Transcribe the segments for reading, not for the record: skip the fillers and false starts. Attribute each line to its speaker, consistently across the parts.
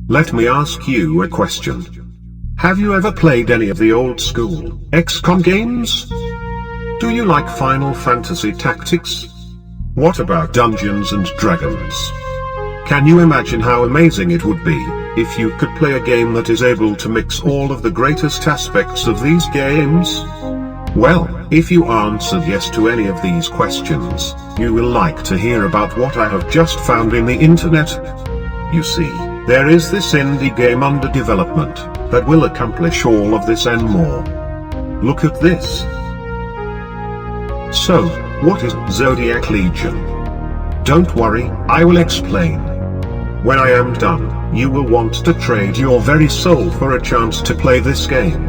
Speaker 1: Let me ask you a question. Have you ever played any of the old school XCOM games? Do you like Final Fantasy Tactics? What about Dungeons and Dragons? Can you imagine how amazing it would be if you could play a game that is able to mix all of the greatest aspects of these games? Well, if you answered yes to any of these questions, you will like to hear about what I have just found in the internet. You see, there is this indie game under development that will accomplish all of this and more. Look at this. So, what is Zodiac Legion? Don't worry, I will explain. When I am done, you will want to trade your very soul for a chance to play this game.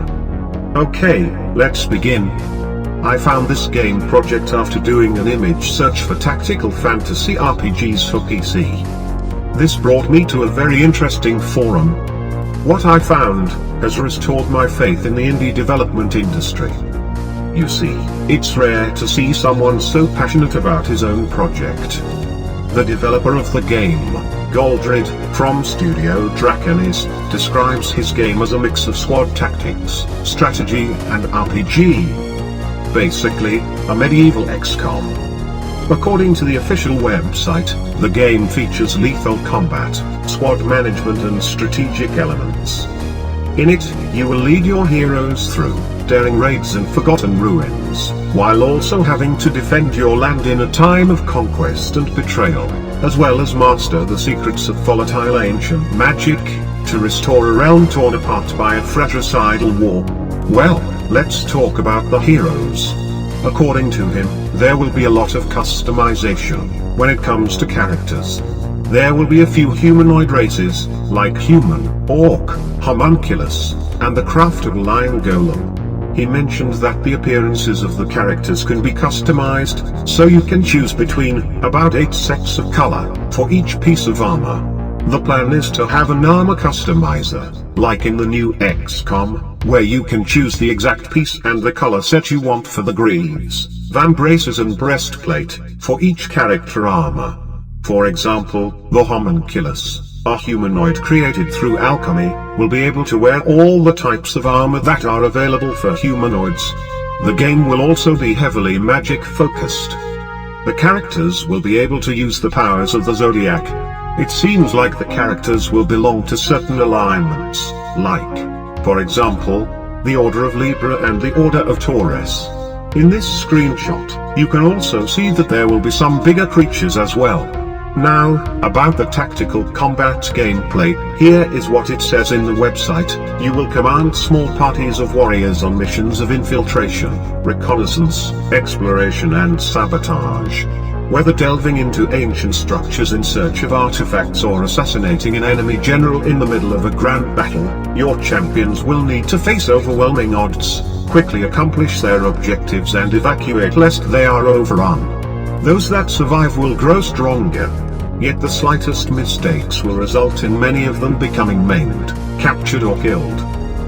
Speaker 1: Okay, let's begin. I found this game project after doing an image search for tactical fantasy RPGs for PC. This brought me to a very interesting forum. What I found has restored my faith in the indie development industry. You see, it's rare to see someone so passionate about his own project. The developer of the game, Goldred, from Studio Draconis, describes his game as a mix of squad tactics, strategy, and RPG. Basically, a medieval XCOM. According to the official website, the game features lethal combat, squad management and strategic elements. In it, you will lead your heroes through daring raids and forgotten ruins, while also having to defend your land in a time of conquest and betrayal, as well as master the secrets of volatile ancient magic, to restore a realm torn apart by a fratricidal war. Well, let's talk about the heroes. According to him, there will be a lot of customization when it comes to characters. There will be a few humanoid races, like human, orc, homunculus, and the craftable iron golem. He mentioned that the appearances of the characters can be customized, so you can choose between about 8 sets of color for each piece of armor. The plan is to have an armor customizer, like in the new XCOM, where you can choose the exact piece and the color set you want for the greaves, vambraces and breastplate, for each character armor. For example, the homunculus, a humanoid created through alchemy, will be able to wear all the types of armor that are available for humanoids. The game will also be heavily magic focused. The characters will be able to use the powers of the Zodiac. It seems like the characters will belong to certain alignments, like, for example, the Order of Libra and the Order of Taurus. In this screenshot, you can also see that there will be some bigger creatures as well. Now, about the tactical combat gameplay, here is what it says in the website. You will command small parties of warriors on missions of infiltration, reconnaissance, exploration and sabotage. Whether delving into ancient structures in search of artifacts or assassinating an enemy general in the middle of a grand battle, your champions will need to face overwhelming odds, quickly accomplish their objectives and evacuate lest they are overrun. Those that survive will grow stronger. Yet the slightest mistakes will result in many of them becoming maimed, captured or killed.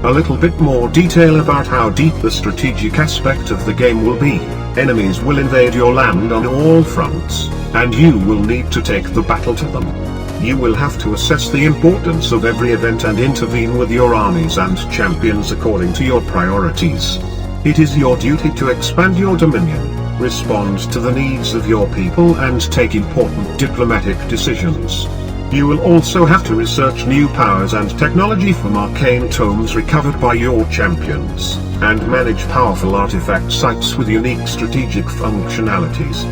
Speaker 1: A little bit more detail about how deep the strategic aspect of the game will be. Enemies will invade your land on all fronts, and you will need to take the battle to them. You will have to assess the importance of every event and intervene with your armies and champions according to your priorities. It is your duty to expand your dominion, respond to the needs of your people and take important diplomatic decisions. You will also have to research new powers and technology from arcane tomes recovered by your champions, and manage powerful artifact sites with unique strategic functionalities.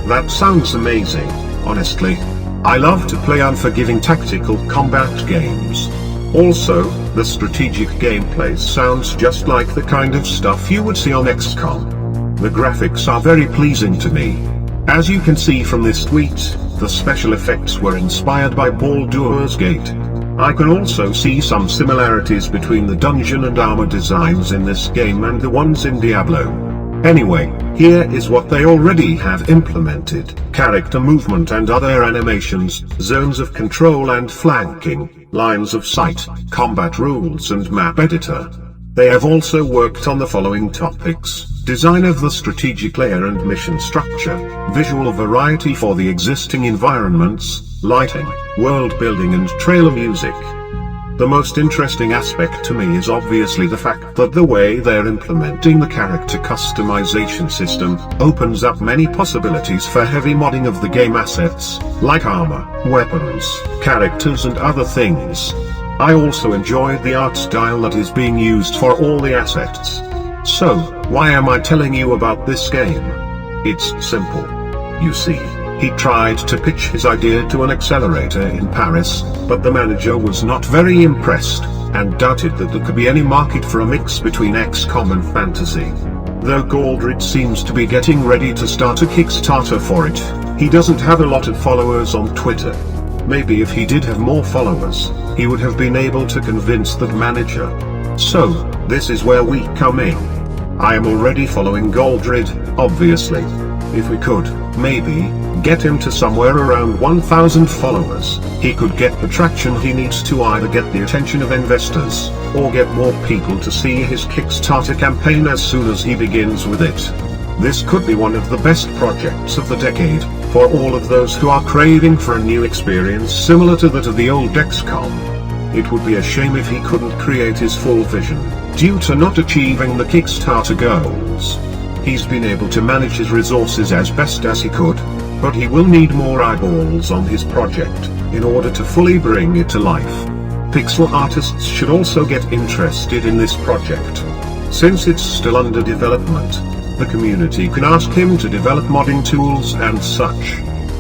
Speaker 1: That sounds amazing, honestly. I love to play unforgiving tactical combat games. Also, the strategic gameplay sounds just like the kind of stuff you would see on XCOM. The graphics are very pleasing to me. As you can see from this tweet, the special effects were inspired by Baldur's Gate. I can also see some similarities between the dungeon and armor designs in this game and the ones in Diablo. Anyway, here is what they already have implemented: character movement and other animations, zones of control and flanking, lines of sight, combat rules and map editor. They have also worked on the following topics: design of the strategic layer and mission structure, visual variety for the existing environments, lighting, world building and trailer music. The most interesting aspect to me is obviously the fact that the way they're implementing the character customization system opens up many possibilities for heavy modding of the game assets, like armor, weapons, characters and other things. I also enjoyed the art style that is being used for all the assets. So, why am I telling you about this game? It's simple. You see, he tried to pitch his idea to an accelerator in Paris, but the manager was not very impressed, and doubted that there could be any market for a mix between XCOM and fantasy. Though Galdred seems to be getting ready to start a Kickstarter for it, he doesn't have a lot of followers on Twitter. Maybe if he did have more followers, he would have been able to convince that manager. So, this is where we come in. I am already following Galdred, obviously. If we could, maybe, get him to somewhere around 1,000 followers, he could get the traction he needs to either get the attention of investors, or get more people to see his Kickstarter campaign as soon as he begins with it. This could be one of the best projects of the decade, for all of those who are craving for a new experience similar to that of the old XCOM. It would be a shame if he couldn't create his full vision, due to not achieving the Kickstarter goals. He's been able to manage his resources as best as he could, but he will need more eyeballs on his project, in order to fully bring it to life. Pixel artists should also get interested in this project. Since it's still under development, the community can ask him to develop modding tools and such.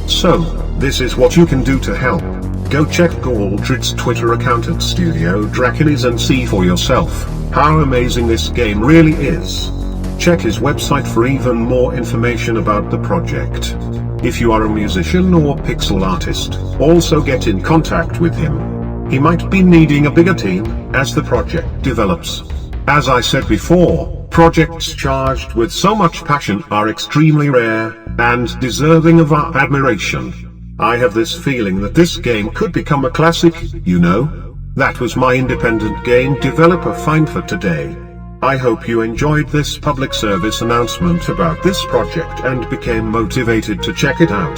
Speaker 1: So, this is what you can do to help. Go check Galdred's Twitter account at Studio Draconis and see for yourself how amazing this game really is. Check his website for even more information about the project. If you are a musician or pixel artist, also get in contact with him. He might be needing a bigger team as the project develops. As I said before, projects charged with so much passion are extremely rare and deserving of our admiration. I have this feeling that this game could become a classic, you know. That was my independent game developer find for today. I hope you enjoyed this public service announcement about this project and became motivated to check it out.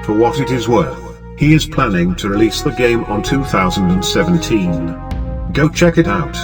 Speaker 1: For what it is worth, he is planning to release the game on 2017. Go check it out.